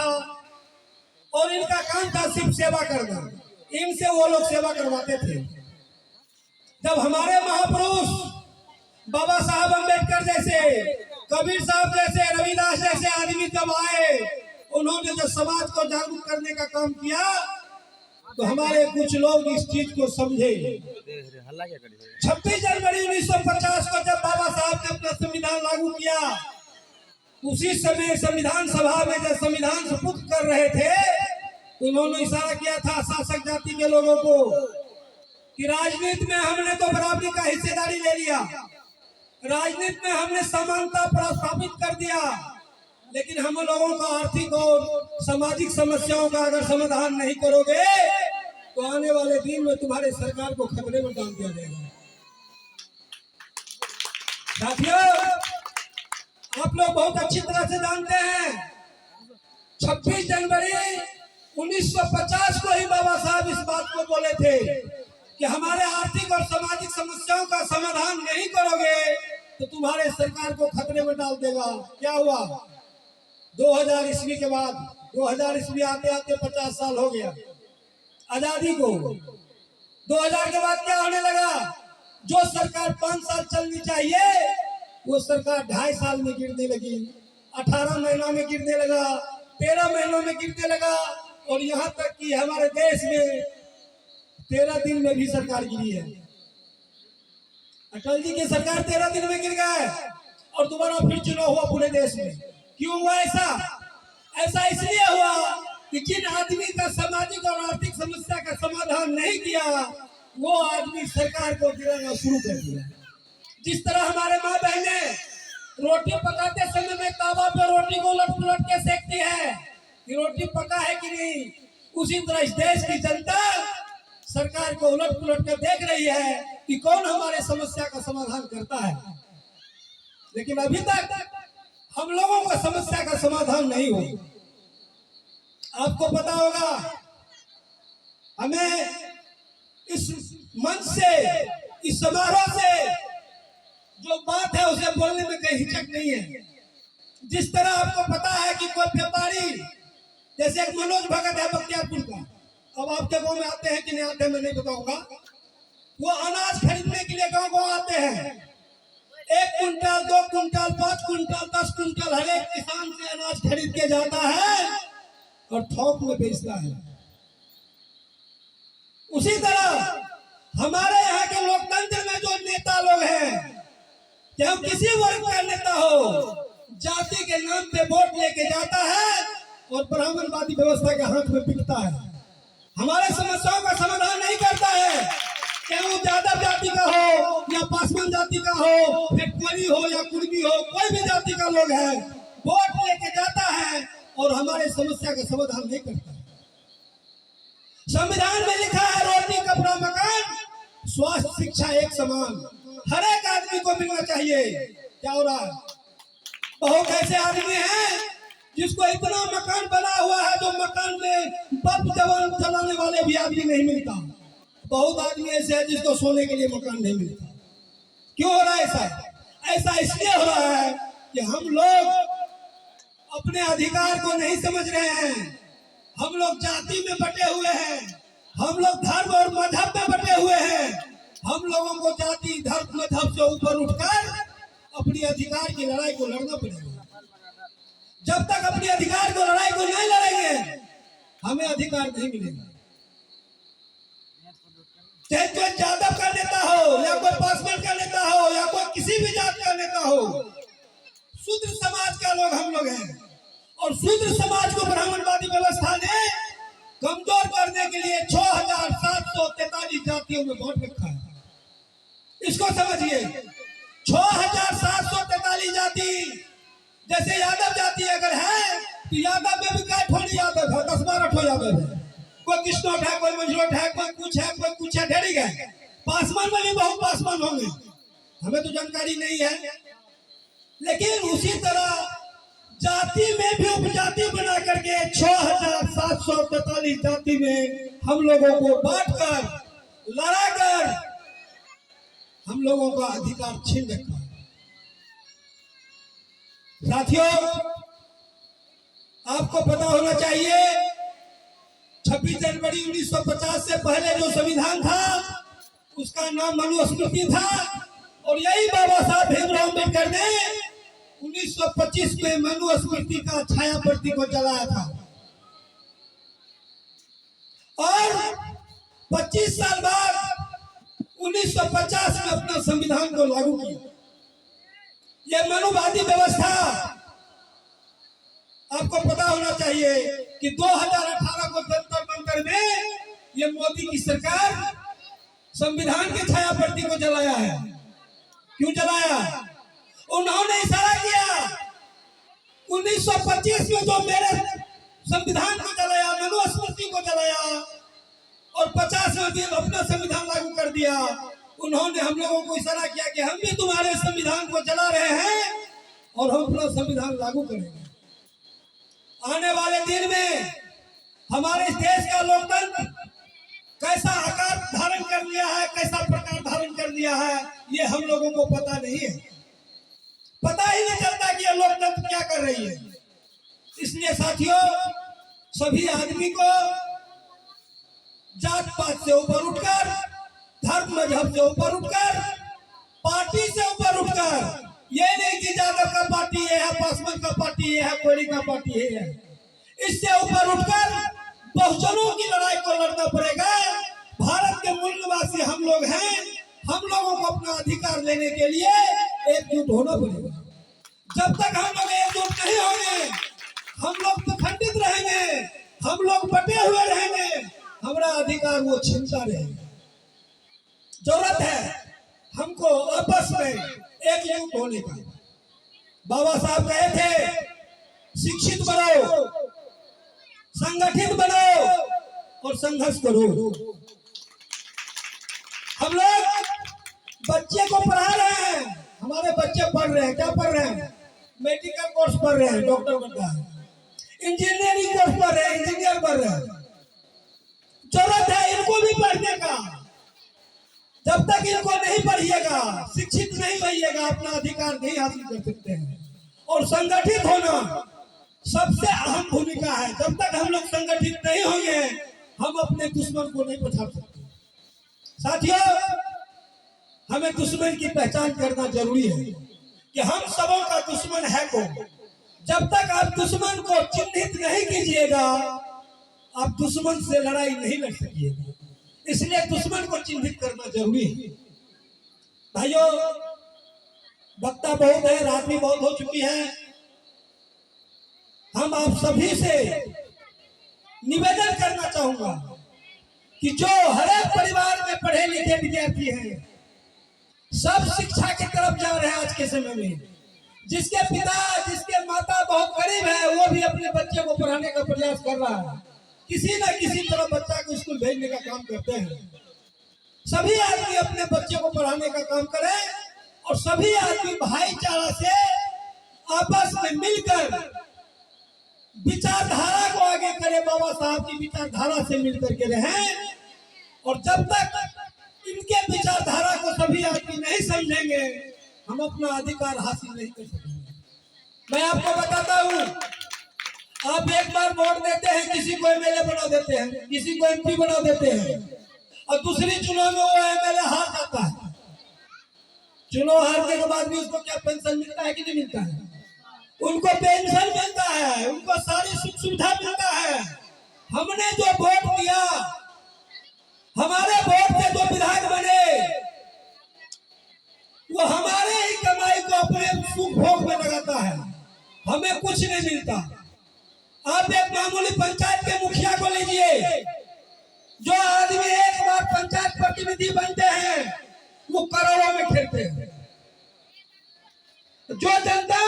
था और इनका काम था सिर्फ सेवा करना। इनसे वो लोग सेवा करवाते थे। जब हमारे महापुरुष बाबा साहब अम्बेडकर जैसे, कबीर साहब जैसे, रविदास जैसे आदमी जब आए, उन्होंने जो समाज को जागरूक करने का काम किया, तो हमारे कुछ लोग इस चीज को समझे। 26 जनवरी 1950 को जब बाबा साहब ने अपना संविधान लागू किया, उसी समय संविधान सभा में जब संविधान शपथ कर रहे थे, तो उन्होंने इशारा किया था शासक जाति के लोगों को कि राजनीति में हमने तो बराबरी का हिस्सेदारी ले लिया, राजनीति में हमने समानता प्रस्थापित कर दिया, लेकिन हम लोगों का आर्थिक और सामाजिक समस्याओं का अगर समाधान नहीं करोगे तो आने वाले दिन में तुम्हारे सरकार को खतरे में डाल दिया जाएगा। साथियों, आप लोग बहुत अच्छी तरह से जानते हैं 26 जनवरी 1950 को ही बाबा साहब इस बात को बोले थे कि हमारे आर्थिक और सामाजिक समस्याओं का समाधान नहीं करोगे तो तुम्हारे सरकार को खतरे में डाल देगा। क्या हुआ? 2000 ईस्वी के बाद, 2000 ईस्वी आते आते 50 साल हो गया आजादी को। 2000 के बाद क्या होने लगा? जो सरकार 5 साल चलनी चाहिए वो सरकार 2.5 साल में गिरने लगी, 18 महीनों में गिरने लगा, 13 महीनों में गिरने लगा, और यहाँ तक कि हमारे देश में 13 दिन में भी सरकार गिरी है। अटल जी की सरकार 13 दिन में गिर गए और दोबारा फिर चुनाव हुआ पूरे देश में। क्यों हुआ ऐसा? ऐसा इसलिए हुआ कि जिन आदमी का सामाजिक और आर्थिक समस्या का समाधान नहीं किया, वो आदमी सरकार को गिराना शुरू कर दिया। जिस तरह हमारे माँ बहने रोटी पकाते समय में तावा पे रोटी को उलट पुलट के सेकती है कि रोटी पका है कि नहीं, उसी तरह इस देश की जनता सरकार को उलट पुलट कर देख रही है कि कौन हमारे समस्या का समाधान करता है। लेकिन अभी तक हम लोगों का समस्या का समाधान नहीं हुआ। आपको पता होगा, हमें इस मंच से, इस समारोह से जो बात है उसे बोलने में कहीं हिचक नहीं है। जिस तरह आपको पता है कि कोई व्यापारी, जैसे एक मनोज भगत है बख्तियारपुर का, अब आपके गांव में आते हैं कि नहीं आते मैं नहीं बताऊंगा, वो अनाज खरीदने के लिए गांव गांव आते हैं। 1 कुंटल, 2 कुंटल, 5 कुंटल, 10 कुंटल हर एक किसान से अनाज खरीद के जाता है और थोक में बेचता है। उसी तरह हमारे यहाँ के लोकतंत्र में जो नेता लोग हैं, चाहे किसी वर्ग का नेता हो, जाति के नाम पे वोट लेके जाता है और ब्राह्मणवादी व्यवस्था के हाथ में बिकता है। हमारे समस्याओं का समाधान नहीं करता है, चाहे वो यादव जाति का हो या पासवान जाति का हो, फिर कोली हो या कुर्मी हो, कोई भी जाति का लोग है, वोट लेके जाता है और हमारे समस्या का समाधान नहीं करता है। संविधान में लिखा है रोटी कपड़ा मकान स्वास्थ्य शिक्षा एक समान, हर एक आदमी को मिलना चाहिए। क्या हो रहा है? बहुत ऐसे आदमी हैं जिसको इतना मकान बना हुआ है जो मकान में बल्ब जलाने वाले भी आदमी नहीं मिलता। बहुत आदमी ऐसे है जिसको सोने के लिए मकान नहीं मिलता। क्यों हो रहा है ऐसा? ऐसा इसलिए हो रहा है कि हम लोग अपने अधिकार को नहीं समझ रहे हैं। हम लोग जाति में बटे हुए हैं, हम लोग धर्म और मजहब में बटे हुए हैं। हम लोगों को जाति धर्म मजहब से ऊपर उठकर अपने अधिकार की लड़ाई को लड़ना पड़ेगा। जब तक अपने अधिकार को लड़ाई को नहीं लड़ेंगे, हमें अधिकार नहीं मिलेगा। चाहे कोई यादव का नेता हो या कोई पासवान का नेता हो या कोई किसी भी जात का नेता हो, शूद्र समाज का लोग हम लोग हैं और शूद्र समाज को ब्राह्मणवादी व्यवस्था ने कमजोर करने के लिए 6743 जातियों में बांट रखा है। इसको समझिए, 6743 जाति। जैसे यादव जाति अगर है तो यादव में भी कई ठोड़ी यादव है, 10-12 ठो यादव है। कोई किस्नोट है, कोई मंझलोट है, कोई कुछ है, कोई कुछ है, ढेरी है। पासवान में भी बहुत पासवान होंगे, हमें तो जानकारी नहीं है। लेकिन उसी तरह जाति में भी उपजाति बना करके 6743 जाति में हम लोगों को बांटकर लड़ाकर हम लोगों का अधिकार छीन रखा है। साथियों, आपको पता होना चाहिए 26 जनवरी 1950 से पहले जो संविधान था उसका नाम मनुस्मृति था, और यही बाबा साहब भीमराव अम्बेडकर ने 1925 में मनुस्मृति का छाया प्रति को जलाया था, और 25 साल बाद 1950 में अपना संविधान को लागू किया। यह मनुवादी व्यवस्था, आपको पता होना चाहिए कि 2018 को जंतर मंतर में ये मोदी की सरकार संविधान के छाया प्रति को जलाया है। क्यों जलाया? उन्होंने इशारा किया 1925 में जो मेरे संविधान को जलाया, मनुस्मृति को जलाया, और 50 में अपना संविधान लागू कर दिया। उन्होंने हम लोगों को इशारा किया कि हम भी तुम्हारे संविधान को जला रहे हैं और हम अपना संविधान लागू करेंगे। आने वाले दिन में हमारे देश का लोकतंत्र कैसा आकार धारण कर लिया है, कैसा प्रकार धारण कर लिया है, ये हम लोगों को पता नहीं है। पता ही नहीं चलता कि ये लोकतंत्र क्या कर रही है। इसलिए साथियों, सभी आदमी को जात पात से ऊपर उठकर, धर्म मजहब से ऊपर उठकर, पार्टी से ऊपर उठकर, ये नहीं कि यादव का पार्टी ये है, पासवान का पार्टी ये है, कोहली का पार्टी ये है, इससे ऊपर उठकर बहुजनों की लड़ाई को लड़ना पड़ेगा। भारत के मूल निवासी हम लोग हैं, हम लोगों को अपना अधिकार लेने के लिए एकजुट होना पड़ेगा। जब तक हम लोग एकजुट नहीं होंगे, हम लोग तो खंडित रहेंगे, हम लोग बटे हुए रहेंगे, हमारा अधिकार वो छीनता रहेगा। जरूरत है हमको आपस में एकजुट होने का। बाबा साहब कहे थे, शिक्षित बनो, संगठित बनो और संघर्ष करो। हम लोग बच्चे को पढ़ा रहे हैं, हमारे बच्चे पढ़ रहे हैं, क्या पढ़ रहे हैं? मेडिकल कोर्स पढ़ रहे हैं, डॉक्टर बन रहा है, इंजीनियरिंग कोर्स पढ़ रहे हैं, इंजीनियर बन रहे हैं। जरूरत है इनको भी पढ़ने का। जब तक इनको नहीं पढ़िएगा, शिक्षित नहीं होइएगा, अपना अधिकार नहीं हासिल कर सकते हैं। और संगठित होना सबसे अहम भूमिका है। जब तक हम लोग संगठित नहीं होंगे, हम अपने दुश्मन को नहीं पछाड़ सकते। साथियों, हमें दुश्मन की पहचान करना जरूरी है कि हम सबों का दुश्मन है कौन। जब तक आप दुश्मन को चिन्हित नहीं कीजिएगा, आप दुश्मन से लड़ाई नहीं लड़ सकिएगा। इसलिए दुश्मन को चिन्हित करना जरूरी है। भाइयों, वक्ता बहुत है, रात भी बहुत हो चुकी है। हम आप सभी से निवेदन करना चाहूंगा कि जो हर एक परिवार में पढ़े लिखे विद्यार्थी हैं, सब शिक्षा की तरफ जा रहे हैं आज के समय में। जिसके पिता, जिसके माता बहुत गरीब है, वो भी अपने बच्चे को पढ़ाने का प्रयास कर रहा है। किसी न किसी तरह बच्चा को स्कूल भेजने का काम करते हैं। सभी आदमी अपने बच्चे को पढ़ाने का काम करें और सभी आदमी भाईचारा से आपस में मिलकर विचारधारा को आगे करें। बाबा साहब की विचारधारा से मिलकर के रहें। और जब तक इनके विचारधारा को सभी आदमी नहीं समझेंगे, हम अपना अधिकार हासिल नहीं कर सकेंगे। मैं आपको बताता हूँ, आप एक बार वोट देते हैं, किसी को एमएलए बना देते हैं, किसी को एमपी बना देते हैं, और दूसरी चुनाव में वो एमएलए हार जाता है। चुनाव हारने के बाद भी उसको क्या पेंशन मिलता है कि नहीं मिलता है? उनको पेंशन मिलता है, उनको सारी सुख सुविधा मिलता है। हमने जो वोट दिया, हमारे वोट से जो विधायक बने, वो हमारे ही कमाई को अपने सुख भोग में लगाता है, हमें कुछ नहीं मिलता। आप एक मामूली पंचायत के मुखिया को लीजिए, जो आदमी एक बार पंचायत प्रतिनिधि बनते हैं, वो करोड़ों में खेलते हैं। जो जनता,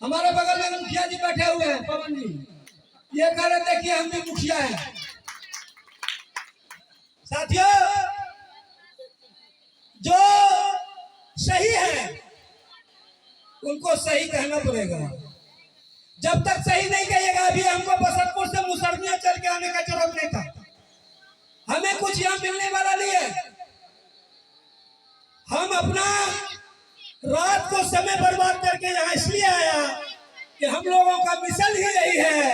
हमारे बगल में मुखिया जी बैठे हुए हैं, पवन जी, ये कह रहे थे कि हम भी मुखिया हैं। साथियों, जो सही है उनको सही कहना पड़ेगा। जब तक सही नहीं कहिएगा, अभी हमको बसंतपुर से मुसरनिया चल के आने का जरूरत नहीं था। हमें कुछ यहाँ मिलने वाला नहीं है। हम अपना रात को समय बर्बाद करके यहाँ इसलिए आया कि हम लोगों का मिशन ही यही है,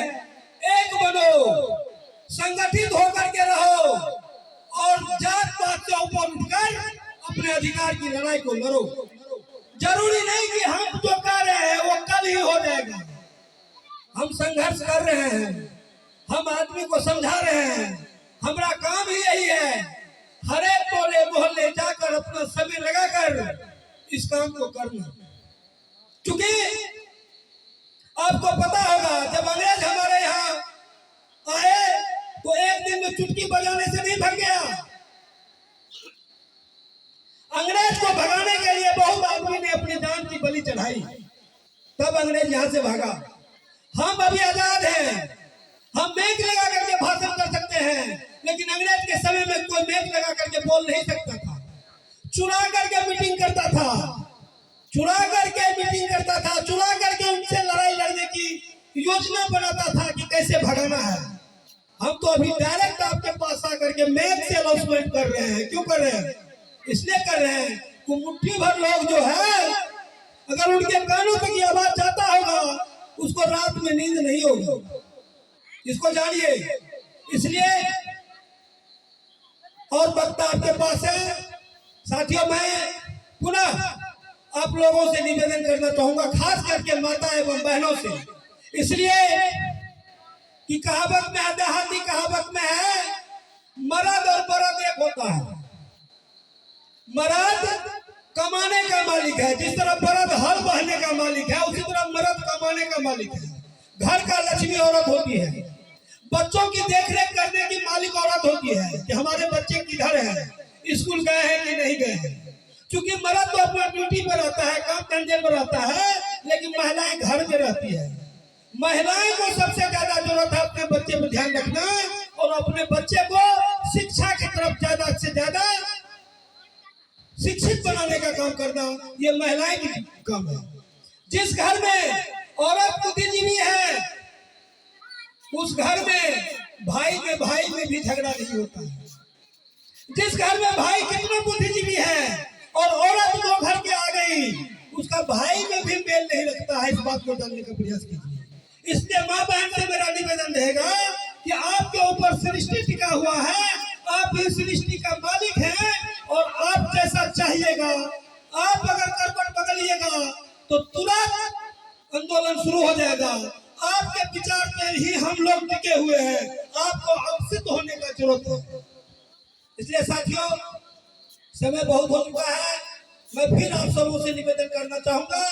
एक बनो, संगठित होकर के रहो और जात पात से ऊपर उठकर अपने अधिकार की लड़ाई को लड़ो। जरूरी नहीं कि हम जो कर रहे हैं वो कल ही हो जाएगा। हम संघर्ष कर रहे हैं, हम आदमी को समझा रहे हैं, हमारा काम ही यही है, हर एक टोले मोहल्ले जाकर अपना समय लगाकर इस काम को करना। क्योंकि आपको पता होगा, जब अंग्रेज हमारे यहाँ आए तो एक दिन में चुटकी बजाने से नहीं भाग गया। अंग्रेज को भगाने के लिए बहुत आदमी ने अपनी जान की बलि चढ़ाई, तब अंग्रेज यहाँ से भागा। हम अभी आजाद हैं, हम मेक लगा करके भाषण कर सकते हैं, लेकिन अंग्रेज के समय में कोई मेक लगा करके बोल नहीं सकता था। चुरा करके मीटिंग करता था, चुरा करके मीटिंग करता था, चुरा करके उनसे लड़ाई लड़ने की योजना बनाता था कि कैसे भगाना है। हम तो अभी डायरेक्ट आपके पास आकर के मैच से अनाउंसमेंट कर रहे हैं। क्यों कर रहे हैं? इसलिए कर रहे हैं कि मुट्ठी भर लोग जो है, अगर उनके कानों तक ये आवाज जाता होगा, उसको रात में नींद नहीं होगी, इसको जानिए। इसलिए और वक्ता आपके पास है। साथियों, मैं पुनः आप लोगों से निवेदन करना चाहूंगा, खास करके माता एवं बहनों से, इसलिए कि कहावत में है, देहाती कहावत में है, मर्द और बरद एक होता है। मर्द कमाने का मालिक है, जिस तरह बरद हल बहने का मालिक है, उसी तरह मर्द कमाने का मालिक है। घर का लक्ष्मी औरत होती है, बच्चों की देखरेख करने की मालिक औरत होती है कि हमारे बच्चे किधर हैं, स्कूल गए हैं कि नहीं गए हैं। क्योंकि मर्द तो अपना ड्यूटी पर रहता है, काम धंधे पर रहता है, लेकिन महिलाएं घर में रहती है। महिलाएं को सबसे ज्यादा जरूरत है अपने बच्चे पर ध्यान रखना और अपने बच्चे को शिक्षा की तरफ ज्यादा से ज्यादा शिक्षित बनाने का काम करना, ये महिलाएं की काम है। जिस घर में औरत बुद्धिजीवी है, उस घर में भाई में भी झगड़ा नहीं होता है। जिस घर में भाई कितना बुद्धिजीवी है और औरत दो घर के आ गई, उसका भाई में भी मेल नहीं रखता है। इस बात को जानने का प्रयास कीजिए। इसलिए माँ बहन से मेरा निवेदन रहेगा कि आपके ऊपर सृष्टि टिका हुआ है, आप इस सृष्टि का मालिक हैं और आप जैसा चाहिएगा, आप अगर करवट बदलिएगा तो तुरंत आंदोलन शुरू हो जाएगा। आपके विचार पे ही हम लोग टिके हुए हैं, आपको अवसित होने का जरूरत है। इसलिए साथियों, समय बहुत हो चुका है। मैं फिर आप सबों से निवेदन करना चाहूंगा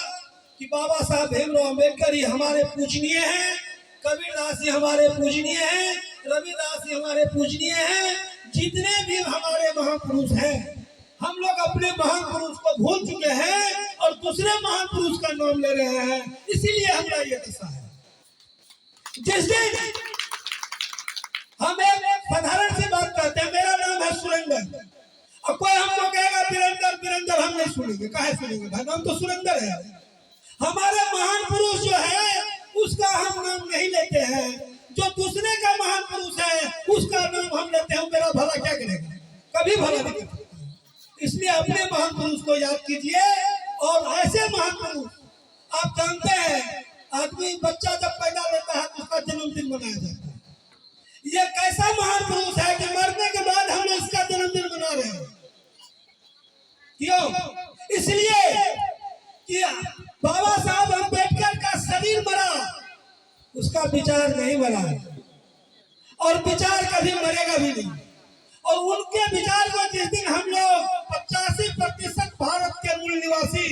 कि बाबा साहब भीमराव अम्बेडकर ही हमारे पूजनीय हैं, कबीरदास जी हमारे पूजनीय हैं, रविदास जी हमारे पूजनीय हैं। जितने भी हमारे महापुरुष हैं, हम लोग अपने महापुरुष को भूल चुके हैं और दूसरे महापुरुष का नाम ले रहे हैं। इसीलिए हमारा ये दशा है। जिस दिन हम एक साधारण सी बात करते हैं, मेरा नाम है सुरेंद्र, और कोई हमको कहेगा बिरंदर, हम नहीं सुनेंगे। काहे सुनेंगे भाई? नाम तो सुरेंद्र है। हमारे महान पुरुष जो है उसका हम नाम नहीं लेते हैं, जो दूसरे का महान पुरुष है उसका नाम हम लेते हैं। मेरा भला क्या करेगा? कभी भला नहीं करेगा। इसलिए अपने महान पुरुष को याद कीजिए। और ऐसे महान पुरुष, आप जानते हैं, आदमी बच्चा जब पैदा लेता है तो उसका जन्मदिन मनाया जाता है। ये कैसा महान पुरुष है कि मरने के बाद हम लोग इसका जन्मदिन मना रहे हैं। क्यों? इसलिए कि बाबा साहब अम्बेडकर का शरीर मरा, उसका विचार नहीं मरा, और विचार कभी मरेगा भी नहीं। और उनके विचार को जिस दिन हम लोग 85% भारत के मूल निवासी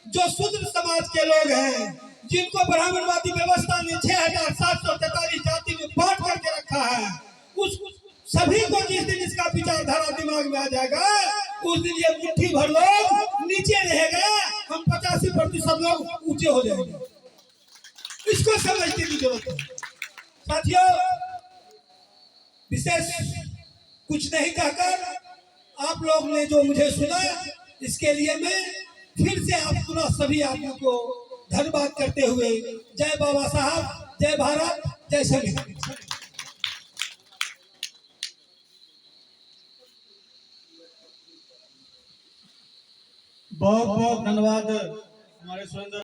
जो शूद्र समाज के लोग हैं, जिनको ब्राह्मणवादी व्यवस्था ने 6743 जाति में बांट करके रखा है, उस सभी को जिस दिन इसका विचारधारा दिमाग में आ जाएगा, उस दिन ये मुट्ठी भर लोग नीचे रहेगा, हम 85% लोग ऊंचे हो जाएंगे। इसको समझने की जरूरत है साथियों। विशेष कुछ नहीं कहकर आप लोग ने जो मुझे सुना, इसके लिए मैं फिर से आप पुनः सभी आदमियों को धन्यवाद करते हुए, जय बाबा साहब, जय भारत, जय संविधान। बहुत बहुत धन्यवाद हमारे सुरेंद्र।